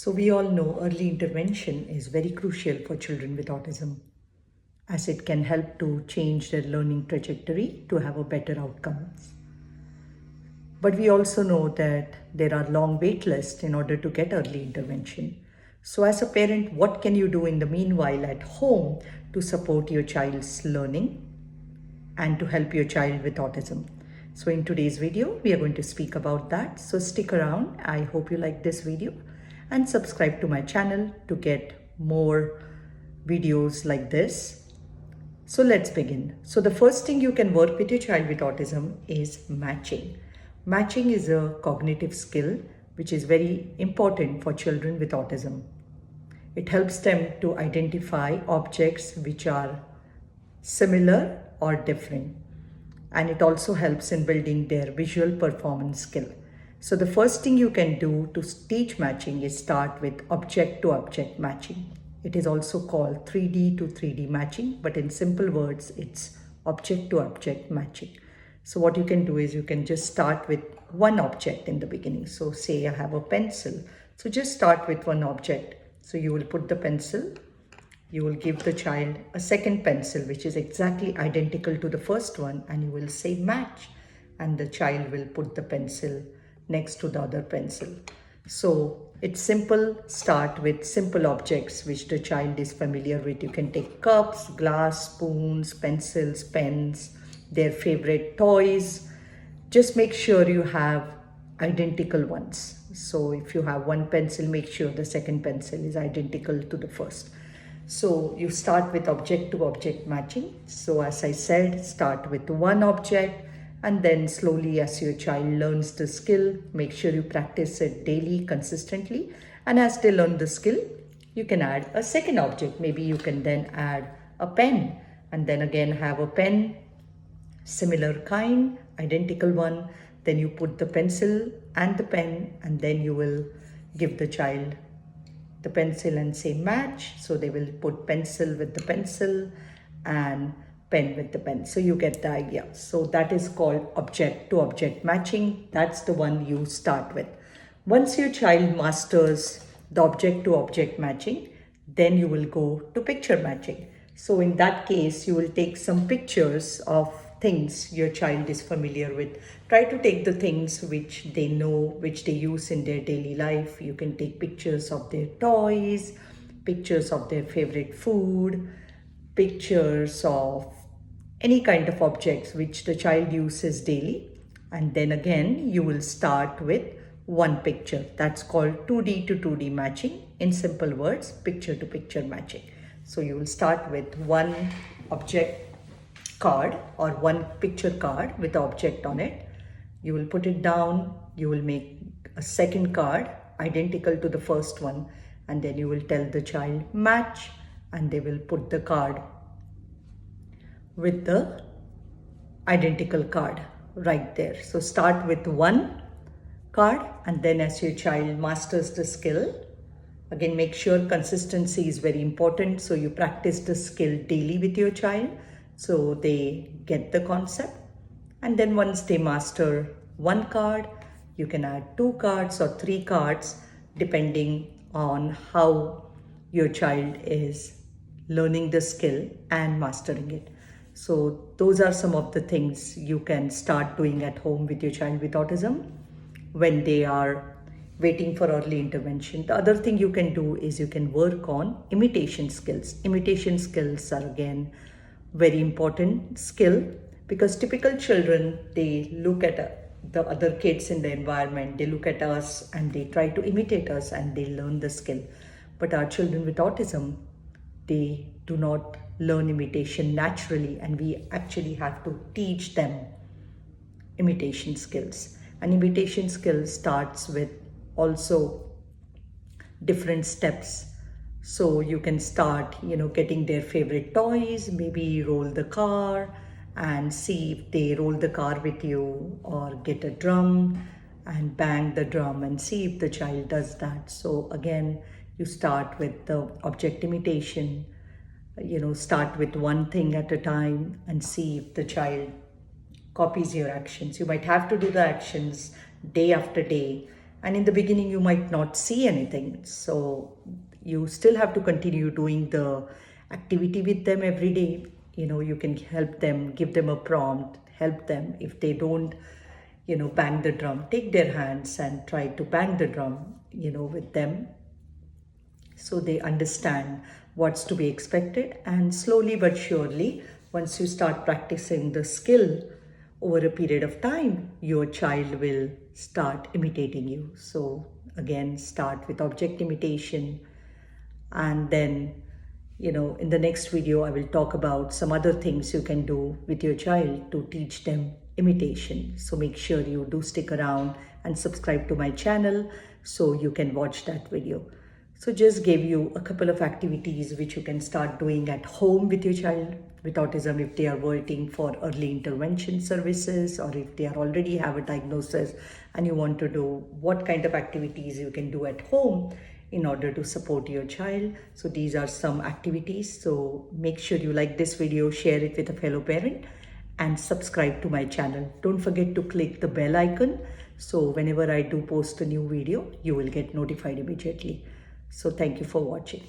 So, we all know early intervention is very crucial for children with autism as it can help to change their learning trajectory to have a better outcomes. But we also know that there are long wait lists in order to get early intervention. So, as a parent, what can you do in the meanwhile at home to support your child's learning and to help your child with autism? So, in today's video, we are going to speak about that. So, stick around. I hope you like this video and subscribe to my channel to get more videos like this. So, let's begin. So, the first thing you can work with your child with autism is matching. Matching is a cognitive skill which is very important for children with autism. It helps them to identify objects which are similar or different, and it also helps in building their visual performance skill. So the first thing you can do to teach matching is start with object to object matching. It is also called 3D to 3D matching, but in simple words, it's object to object matching. So what you can do is you can just start with one object in the beginning. So say I have a pencil. So just start with one object. So you will put the pencil, you will give the child a second pencil which is exactly identical to the first one, and you will say match, and the child will put the pencil next to the other pencil. So it's simple. Start with simple objects which the child is familiar with. You can take cups, glass, spoons, pencils, pens, their favorite toys. Just make sure you have identical ones. So if you have one pencil, make sure the second pencil is identical to the first. So you start with object to object matching. So as I said, start with one object, and then slowly as your child learns the skill, make sure you practice it daily, consistently. And as they learn the skill, you can add a second object. Maybe you can then add a pen, and then again have a pen, similar kind, identical one. Then you put the pencil and the pen, and then you will give the child the pencil and say match. So they will put pencil with the pencil and pen with the pen. So you get the idea. So that is called object to object matching. That's the one you start with. Once your child masters the object to object matching, then you will go to picture matching. So in that case, you will take some pictures of things your child is familiar with. Try to take the things which they know, which they use in their daily life. You can take pictures of their toys, pictures of their favorite food, pictures of any kind of objects which the child uses daily. And then again, you will start with one picture. That's called 2D to 2D matching. In simple words, picture to picture matching. So you will start with one object card or one picture card with the object on it. You will put it down, you will make a second card identical to the first one, and then you will tell the child match, and they will put the card with the identical card right there. So start with one card, and then as your child masters the skill, again make sure consistency is very important. So you practice the skill daily with your child so they get the concept. And then once they master one card, you can add two cards or three cards depending on how your child is learning the skill and mastering it. So those are some of the things you can start doing at home with your child with autism when they are waiting for early intervention. The other thing you can do is you can work on imitation skills. Imitation skills are again very important skill, because typical children, they look at the other kids in the environment, they look at us and they try to imitate us and they learn the skill. But our children with autism, they do not learn imitation naturally, and we actually have to teach them imitation skills. And imitation skills starts with also different steps. So you can start, getting their favorite toys, maybe roll the car and see if they roll the car with you, or get a drum and bang the drum and see if the child does that. So again, you start with the object imitation, start with one thing at a time and see if the child copies your actions. You might have to do the actions day after day And in the beginning, you might not see anything. So you still have to continue doing the activity with them every day. You can help them, give them a prompt, help them. If they don't, bang the drum, take their hands and try to bang the drum, with them, so they understand what's to be expected. And slowly but surely, once you start practicing the skill over a period of time, your child will start imitating you. So again, start with object imitation, and then, in the next video I will talk about some other things you can do with your child to teach them imitation. So make sure you do stick around and subscribe to my channel so you can watch that video. So just gave you a couple of activities which you can start doing at home with your child with autism if they are waiting for early intervention services, or if they are already have a diagnosis and you want to do what kind of activities you can do at home in order to support your child. So these are some activities. So make sure you like this video, share it with a fellow parent, and subscribe to my channel. Don't forget to click the bell icon, so whenever I do post a new video, you will get notified immediately. So thank you for watching.